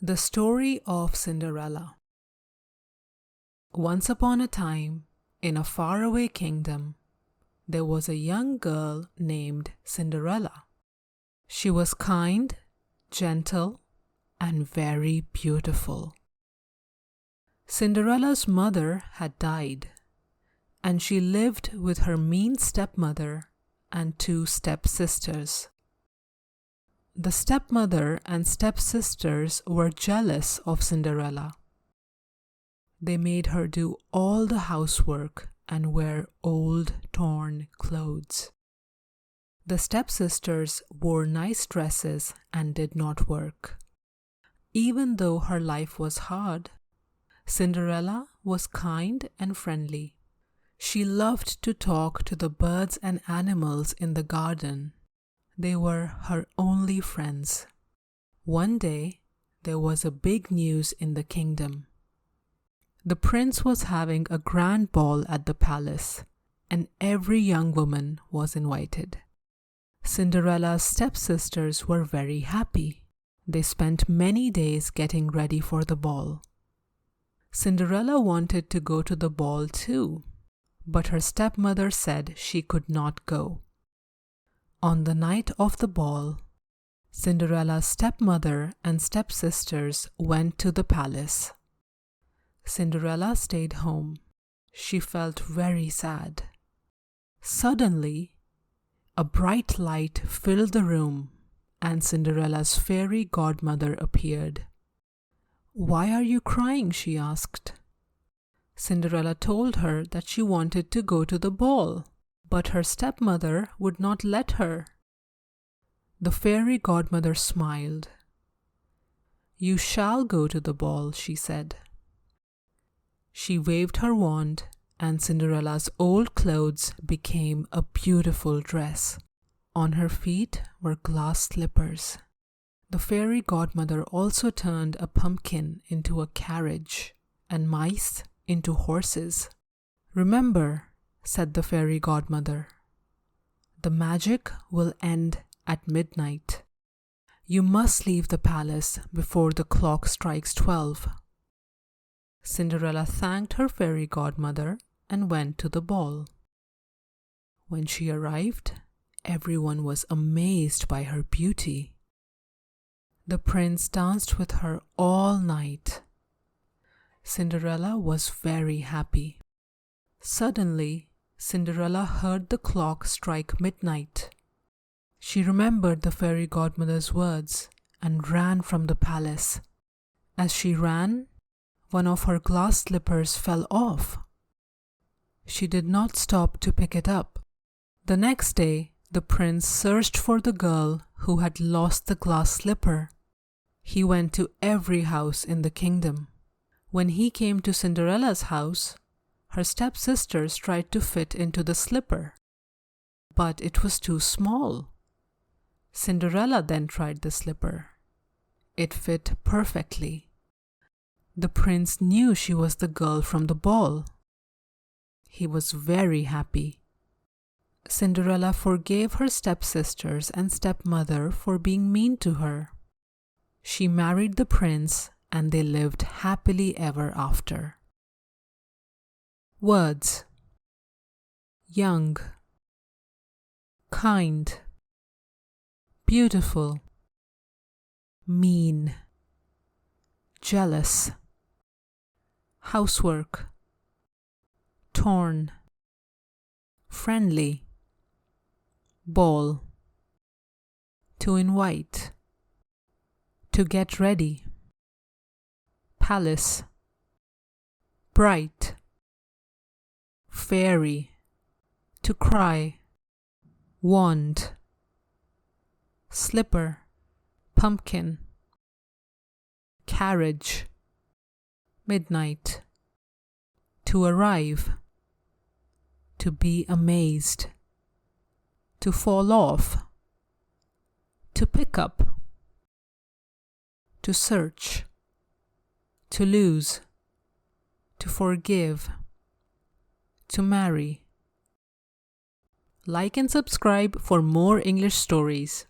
The Story of Cinderella. Once upon a time, in a faraway kingdom, there was a young girl named Cinderella. She was kind, gentle, and very beautiful. Cinderella's mother had died, and she lived with her mean stepmother and two stepsisters. The stepmother and stepsisters were jealous of Cinderella. They made her do all the housework and wear old, torn clothes. The stepsisters wore nice dresses and did not work. Even though her life was hard, Cinderella was kind and friendly. She loved to talk to the birds and animals in the garden. They were her only friends. One day, there was a big news in the kingdom. The prince was having a grand ball at the palace, and every young woman was invited. Cinderella's stepsisters were very happy. They spent many days getting ready for the ball. Cinderella wanted to go to the ball too, but her stepmother said she could not go. On the night of the ball, Cinderella's stepmother and stepsisters went to the palace. Cinderella stayed home. She felt very sad. Suddenly, a bright light filled the room, and Cinderella's fairy godmother appeared. "Why are you crying?" she asked. Cinderella told her that she wanted to go to the ball, but her stepmother would not let her. The fairy godmother smiled. "You shall go to the ball," she said. She waved her wand, and Cinderella's old clothes became a beautiful dress. On her feet were glass slippers. The fairy godmother also turned a pumpkin into a carriage and mice into horses. "Remember," said the fairy godmother, "the magic will end at midnight. You must leave the palace before the clock strikes 12. Cinderella thanked her fairy godmother and went to the ball. When she arrived, everyone was amazed by her beauty. The prince danced with her all night. Cinderella was very happy. Suddenly, Cinderella heard the clock strike midnight. She remembered the fairy godmother's words and ran from the palace. As she ran, one of her glass slippers fell off. She did not stop to pick it up. The next day, the prince searched for the girl who had lost the glass slipper. He went to every house in the kingdom. When he came to Cinderella's house, her stepsisters tried to fit into the slipper, but it was too small. Cinderella then tried the slipper. It fit perfectly. The prince knew she was the girl from the ball. He was very happy. Cinderella forgave her stepsisters and stepmother for being mean to her. She married the prince, and they lived happily ever after. Words: young, kind, beautiful, mean, jealous, housework, torn, friendly, ball, to invite, to get ready, palace, bright, fairy, to cry, wand, slipper, pumpkin, carriage, midnight, to arrive, to be amazed, to fall off, to pick up, to search, to lose, to forgive, to marry. Like and subscribe for more English stories.